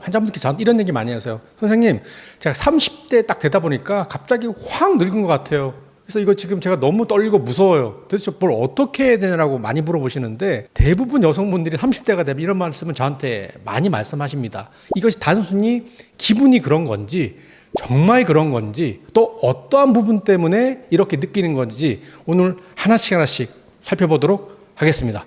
환자분들께 저한테 이런 얘기 많이 하세요. 선생님, 제가 30대 딱 되다 보니까 갑자기 확 늙은 것 같아요. 그래서 이거 지금 제가 너무 떨리고 무서워요. 도대체 뭘 어떻게 해야 되냐고 많이 물어보시는데, 대부분 여성분들이 30대가 되면 이런 말씀을 저한테 많이 말씀하십니다. 이것이 단순히 기분이 그런 건지, 정말 그런 건지, 또 어떠한 부분 때문에 이렇게 느끼는 건지 오늘 하나씩 살펴보도록 하겠습니다.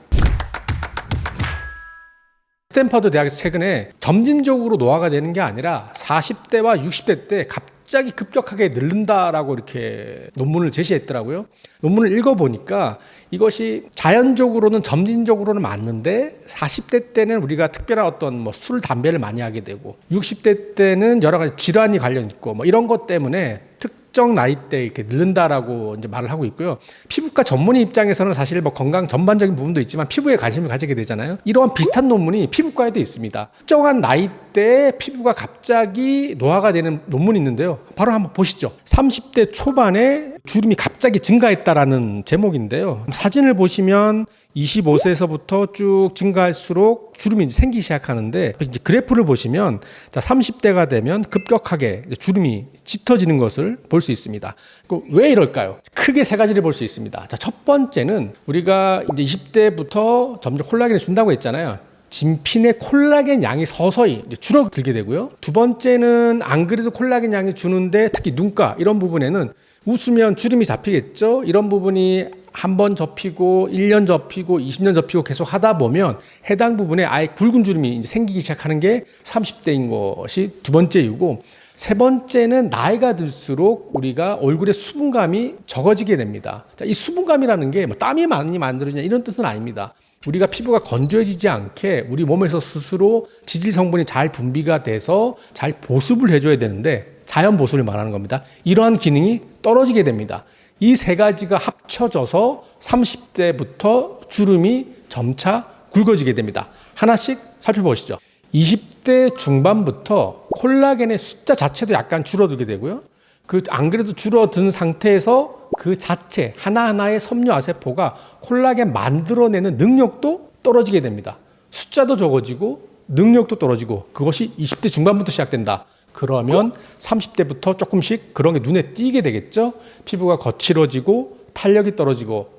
스탠퍼드 대학에서 최근에 점진적으로 노화가 되는 게 아니라 40대와 60대 때 갑자기 급격하게 늘는다라고 이렇게 논문을 제시했더라고요. 논문을 읽어보니까 이것이 자연적으로는 점진적으로는 맞는데 40대 때는 우리가 특별한 어떤 술, 담배를 많이 하게 되고 60대 때는 여러 가지 질환이 관련 있고 이런 것 때문에 특정 나이 때 이렇게 늘는다라고 이제 말을 하고 있고요. 피부과 전문의 입장에서는 사실 건강 전반적인 부분도 있지만 피부에 관심을 가지게 되잖아요. 이러한 비슷한 논문이 피부과에도 있습니다. 특정한 나이 때 피부가 갑자기 노화가 되는 논문이 있는데요. 바로 한번 보시죠. 30대 초반에 주름이 갑자기 증가했다라는 제목인데요. 사진을 보시면 25세에서부터 쭉 증가할수록 주름이 생기기 시작하는데, 이제 그래프를 보시면 30대가 되면 급격하게 주름이 짙어지는 것을 볼 수 있습니다. 왜 이럴까요? 크게 세 가지를 볼 수 있습니다. 첫 번째는 우리가 이제 20대부터 점점 콜라겐을 준다고 했잖아요. 진피의 콜라겐 양이 서서히 줄어들게 되고요. 두 번째는 안 그래도 콜라겐 양이 주는데 특히 눈가 이런 부분에는 웃으면 주름이 잡히겠죠. 이런 부분이 한 번 접히고 1년 접히고 20년 접히고 계속 하다 보면 해당 부분에 아예 굵은 주름이 이제 생기기 시작하는 게 30대인 것이 두 번째 이유고, 세 번째는 나이가 들수록 우리가 얼굴의 수분감이 적어지게 됩니다. 이 수분감이라는 게 땀이 많이 만들어지냐 이런 뜻은 아닙니다. 우리가 피부가 건조해지지 않게 우리 몸에서 스스로 지질 성분이 잘 분비가 돼서 잘 보습을 해줘야 되는데, 자연 보습을 말하는 겁니다. 이러한 기능이 떨어지게 됩니다. 이 세 가지가 합쳐져서 30대부터 주름이 점차 굵어지게 됩니다. 하나씩 살펴보시죠. 20대 중반부터 콜라겐의 숫자 자체도 약간 줄어들게 되고요. 안 그래도 줄어든 상태에서 그 자체 하나하나의 섬유아세포가 콜라겐 만들어내는 능력도 떨어지게 됩니다. 숫자도 적어지고 능력도 떨어지고, 그것이 20대 중반부터 시작된다. 그러면 30대부터 조금씩 그런 게 눈에 띄게 되겠죠. 피부가 거칠어지고 탄력이 떨어지고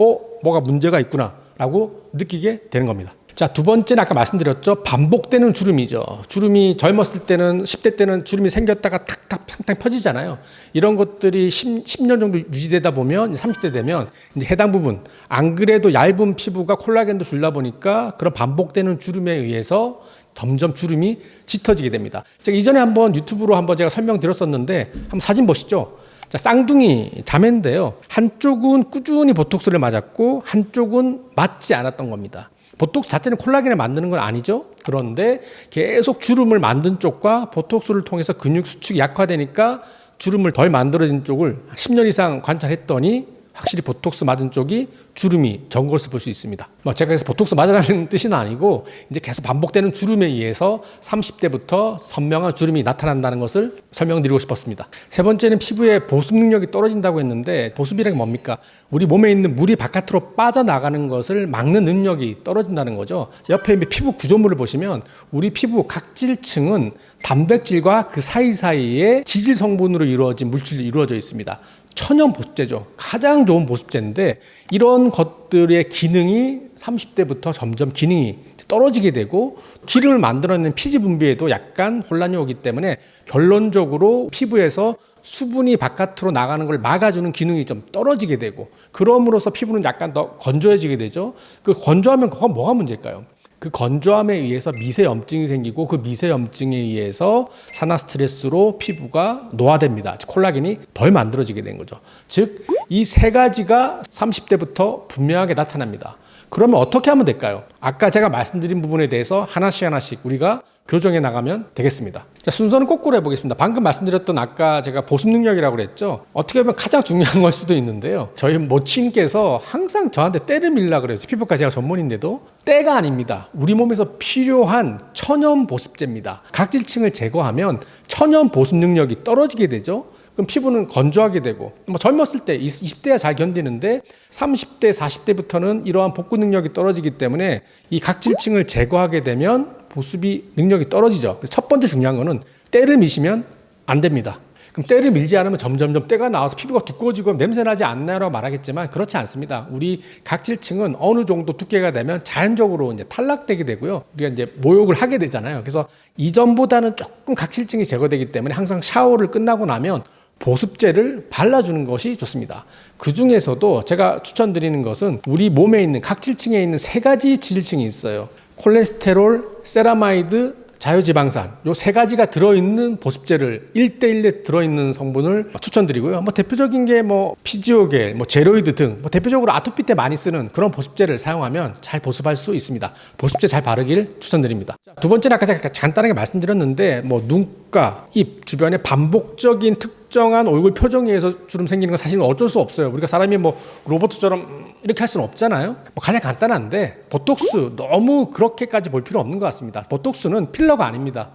뭐가 문제가 있구나 라고 느끼게 되는 겁니다. 자, 두 번째는 아까 말씀드렸죠. 반복되는 주름이죠. 주름이 젊었을 때는 10대 때는 주름이 생겼다가 탁탁 팡팡 펴지잖아요. 이런 것들이 10년 정도 유지되다 보면 30대 되면 이제 해당 부분, 안 그래도 얇은 피부가 콜라겐도 줄다 보니까 그런 반복되는 주름에 의해서 점점 주름이 짙어지게 됩니다. 제가 이전에 한번 유튜브로 제가 설명드렸었는데 한번 사진 보시죠. 자, 쌍둥이 자매인데요. 한쪽은 꾸준히 보톡스를 맞았고 한쪽은 맞지 않았던 겁니다. 보톡스 자체는 콜라겐을 만드는 건 아니죠. 그런데 계속 주름을 만든 쪽과 보톡스를 통해서 근육 수축이 약화되니까 주름을 덜 만들어진 쪽을 10년 이상 관찰했더니 확실히 보톡스 맞은 쪽이 주름이 적은 것을 볼 수 있습니다. 제가 그래서 보톡스 맞으라는 뜻은 아니고 이제 계속 반복되는 주름에 의해서 30대부터 선명한 주름이 나타난다는 것을 설명드리고 싶었습니다. 세 번째는 피부의 보습 능력이 떨어진다고 했는데, 보습이란 게 뭡니까? 우리 몸에 있는 물이 바깥으로 빠져나가는 것을 막는 능력이 떨어진다는 거죠. 옆에 피부 구조물을 보시면 우리 피부 각질층은 단백질과 그 사이사이에 지질 성분으로 이루어진 물질이 이루어져 있습니다. 천연 보습제죠. 가장 좋은 보습제인데 이런 것들의 기능이 30대부터 점점 기능이 떨어지게 되고 기름을 만들어내는 피지 분비에도 약간 혼란이 오기 때문에 결론적으로 피부에서 수분이 바깥으로 나가는 걸 막아주는 기능이 좀 떨어지게 되고, 그럼으로써 피부는 약간 더 건조해지게 되죠. 그 건조하면 그건 뭐가 문제일까요? 그 건조함에 의해서 미세염증이 생기고 그 미세염증에 의해서 산화 스트레스로 피부가 노화됩니다. 즉 콜라겐이 덜 만들어지게 된 거죠. 즉 이 세 가지가 30대부터 분명하게 나타납니다. 그러면 어떻게 하면 될까요? 아까 제가 말씀드린 부분에 대해서 하나씩 우리가 교정해 나가면 되겠습니다. 자, 순서는 거꾸로 해보겠습니다. 방금 말씀드렸던 아까 제가 보습 능력이라고 그랬죠. 어떻게 보면 가장 중요한 걸 수도 있는데요. 저희 모친께서 항상 저한테 때를 밀라 그래요. 피부과 제가 전문인데도 때가 아닙니다. 우리 몸에서 필요한 천연 보습제입니다. 각질층을 제거하면 천연 보습 능력이 떨어지게 되죠. 그럼 피부는 건조하게 되고, 젊었을 때 20대야 잘 견디는데 30대, 40대부터는 이러한 복구 능력이 떨어지기 때문에 이 각질층을 제거하게 되면 보습이 능력이 떨어지죠. 그래서 첫 번째 중요한 거는 때를 미시면 안 됩니다. 그럼 때를 밀지 않으면 점점점 때가 나와서 피부가 두꺼워지고 냄새나지 않나요라고 말하겠지만 그렇지 않습니다. 우리 각질층은 어느 정도 두께가 되면 자연적으로 이제 탈락되게 되고요. 우리가 이제 모욕을 하게 되잖아요. 그래서 이전보다는 조금 각질층이 제거되기 때문에 항상 샤워를 끝나고 나면 보습제를 발라주는 것이 좋습니다. 그 중에서도 제가 추천드리는 것은 우리 몸에 있는 각질층에 있는 3가지 지질층이 있어요. 콜레스테롤, 세라마이드, 자유지방산 요 3가지가 들어있는 보습제를 1대1에 들어있는 성분을 추천드리고요. 대표적인 게 피지오겔, 제로이드 등 대표적으로 아토피 때 많이 쓰는 그런 보습제를 사용하면 잘 보습할 수 있습니다. 보습제 잘 바르길 추천드립니다. 두 번째는 아까 제가 간단하게 말씀드렸는데 눈가, 입 주변에 반복적인 특정한 얼굴 표정에 의해서 주름 생기는 건 사실은 어쩔 수 없어요. 우리가 사람이 로봇처럼 이렇게 할 수는 없잖아요. 가장 간단한데 보톡스 너무 그렇게까지 볼 필요 없는 것 같습니다. 보톡스는 필러가 아닙니다.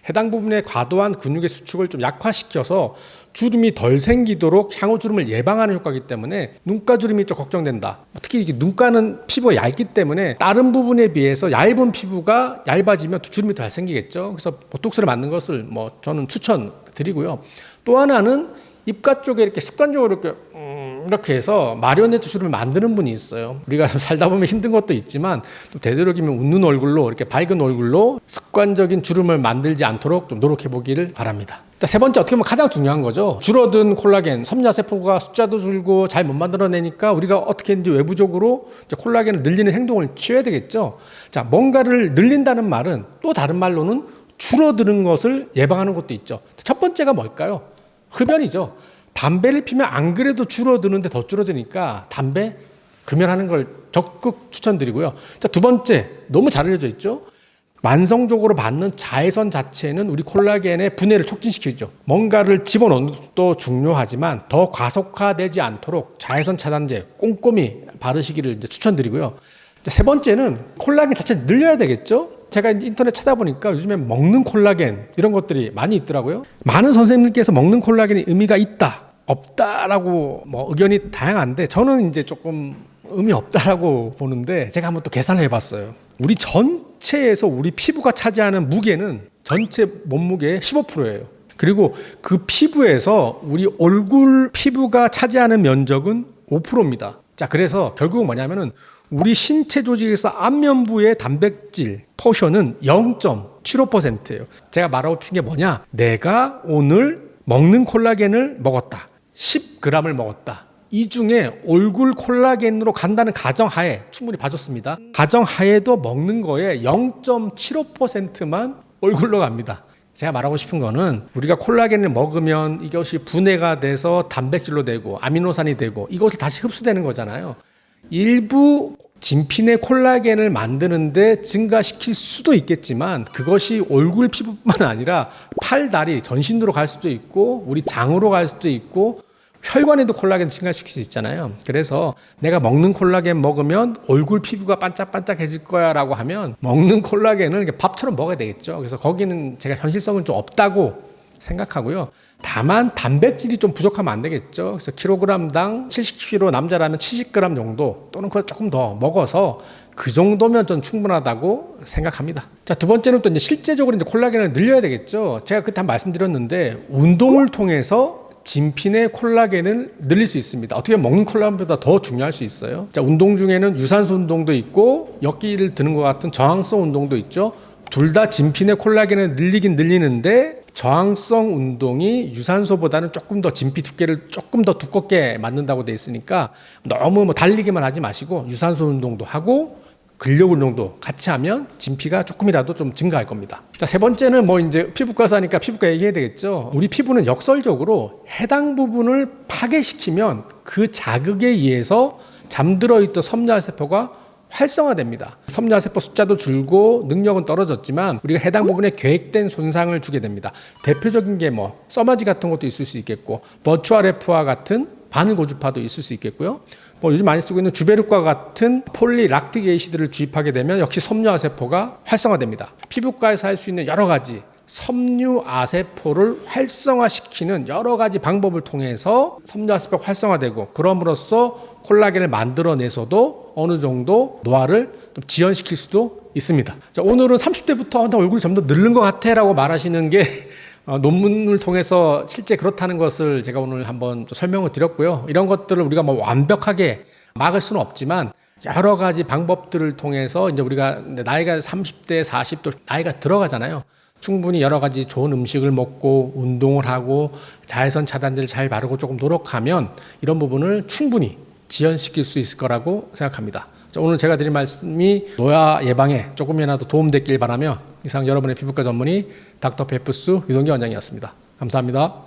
해당 부분의 과도한 근육의 수축을 좀 약화시켜서 주름이 덜 생기도록 향후 주름을 예방하는 효과이기 때문에 눈가 주름이 좀 걱정된다. 특히 이게 눈가는 피부가 얇기 때문에 다른 부분에 비해서 얇은 피부가 얇아지면 주름이 덜 생기겠죠. 그래서 보톡스를 맞는 것을 저는 추천드리고요. 또 하나는 입가 쪽에 이렇게 습관적으로 이렇게 해서 마리오네트 주름을 만드는 분이 있어요. 우리가 살다 보면 힘든 것도 있지만 또 되도록이면 웃는 얼굴로 이렇게 밝은 얼굴로 습관적인 주름을 만들지 않도록 좀 노력해 보기를 바랍니다. 자, 세 번째 어떻게 보면 가장 중요한 거죠. 줄어든 콜라겐, 섬유화세포가 숫자도 줄고 잘 못 만들어내니까 우리가 어떻게 이제 외부적으로 이제 콜라겐을 늘리는 행동을 취해야 되겠죠. 자, 뭔가를 늘린다는 말은 또 다른 말로는 줄어드는 것을 예방하는 것도 있죠. 첫 번째가 뭘까요? 흡연이죠. 담배를 피면 안 그래도 줄어드는데 더 줄어드니까 담배 금연하는 걸 적극 추천드리고요. 자, 두 번째, 너무 잘 알려져 있죠. 만성적으로 받는 자외선 자체는 우리 콜라겐의 분해를 촉진시키죠. 뭔가를 집어넣는 것도 중요하지만 더 과속화되지 않도록 자외선 차단제 꼼꼼히 바르시기를 이제 추천드리고요. 자, 세 번째는 콜라겐 자체 늘려야 되겠죠. 제가 인터넷 찾아보니까 요즘에 먹는 콜라겐 이런 것들이 많이 있더라고요. 많은 선생님들께서 먹는 콜라겐이 의미가 있다, 없다라고 의견이 다양한데 저는 이제 조금 의미 없다라고 보는데 제가 한번 또 계산을 해봤어요. 우리 전체에서 우리 피부가 차지하는 무게는 전체 몸무게의 15%예요. 그리고 그 피부에서 우리 얼굴 피부가 차지하는 면적은 5%입니다. 자, 그래서 결국은 뭐냐면은 우리 신체 조직에서 안면부의 단백질 포션은 0.75%예요. 제가 말하고 싶은 게 뭐냐? 내가 오늘 먹는 콜라겐을 먹었다. 10g을 먹었다. 이 중에 얼굴 콜라겐으로 간다는 가정하에 충분히 봐줬습니다. 가정하에도 먹는 거에 0.75%만 얼굴로 갑니다. 제가 말하고 싶은 거는 우리가 콜라겐을 먹으면 이것이 분해가 돼서 단백질로 되고 아미노산이 되고 이것을 다시 흡수되는 거잖아요. 일부 진피내 콜라겐을 만드는데 증가시킬 수도 있겠지만 그것이 얼굴 피부뿐만 아니라 팔, 다리, 전신으로 갈 수도 있고 우리 장으로 갈 수도 있고 혈관에도 콜라겐 증가시킬 수 있잖아요. 그래서 내가 먹는 콜라겐 먹으면 얼굴 피부가 반짝반짝해질 거야 라고 하면 먹는 콜라겐을 밥처럼 먹어야 되겠죠. 그래서 거기는 제가 현실성은 좀 없다고 생각하고요. 다만 단백질이 좀 부족하면 안 되겠죠. 그래서 킬로그램당 70kg 남자라면 70g 정도 또는 그걸 조금 더 먹어서 그 정도면 좀 충분하다고 생각합니다. 자, 두 번째는 또 이제 실제적으로 이제 콜라겐을 늘려야 되겠죠. 제가 그때 말씀드렸는데 운동을 통해서 진피내 콜라겐을 늘릴 수 있습니다. 어떻게 보면 먹는 콜라겐보다 더 중요할 수 있어요. 자, 운동 중에는 유산소 운동도 있고 역기를 드는 것 같은 저항성 운동도 있죠. 둘 다 진피내 콜라겐을 늘리긴 늘리는데 저항성 운동이 유산소보다는 조금 더 진피 두께를 조금 더 두껍게 만든다고 돼 있으니까 너무 달리기만 하지 마시고 유산소 운동도 하고 근력 운동도 같이 하면 진피가 조금이라도 좀 증가할 겁니다. 자, 세 번째는 이제 피부과서 하니까 피부과 얘기해야 되겠죠. 우리 피부는 역설적으로 해당 부분을 파괴시키면 그 자극에 의해서 잠들어 있던 섬유화세포가 활성화됩니다. 섬유화세포 숫자도 줄고 능력은 떨어졌지만 우리가 해당 부분에 계획된 손상을 주게 됩니다. 대표적인 게 써마지 같은 것도 있을 수 있겠고 버추얼 F와 같은 바늘 고주파도 있을 수 있겠고요. 요즘 많이 쓰고 있는 주베르과 같은 폴리락틱 에이시드를 주입하게 되면 역시 섬유화세포가 활성화됩니다. 피부과에서 할 수 있는 여러 가지 섬유화세포를 활성화시키는 여러 가지 방법을 통해서 섬유화세포가 활성화되고 그럼으로써 콜라겐을 만들어내서도 어느 정도 노화를 좀 지연시킬 수도 있습니다. 자, 오늘은 30대부터 얼굴이 점점 늘는 것 같아 라고 말하시는 게 논문을 통해서 실제 그렇다는 것을 제가 오늘 한번 설명을 드렸고요. 이런 것들을 우리가 뭐 완벽하게 막을 수는 없지만 여러 가지 방법들을 통해서 이제 우리가 나이가 30대, 40대 나이가 들어가잖아요. 충분히 여러 가지 좋은 음식을 먹고 운동을 하고 자외선 차단제를 잘 바르고 조금 노력하면 이런 부분을 충분히 지연시킬 수 있을 거라고 생각합니다. 자, 오늘 제가 드린 말씀이 노화 예방에 조금이라도 도움됐길 바라며 이상 여러분의 피부과 전문의 닥터 페프스 유동기 원장이었습니다. 감사합니다.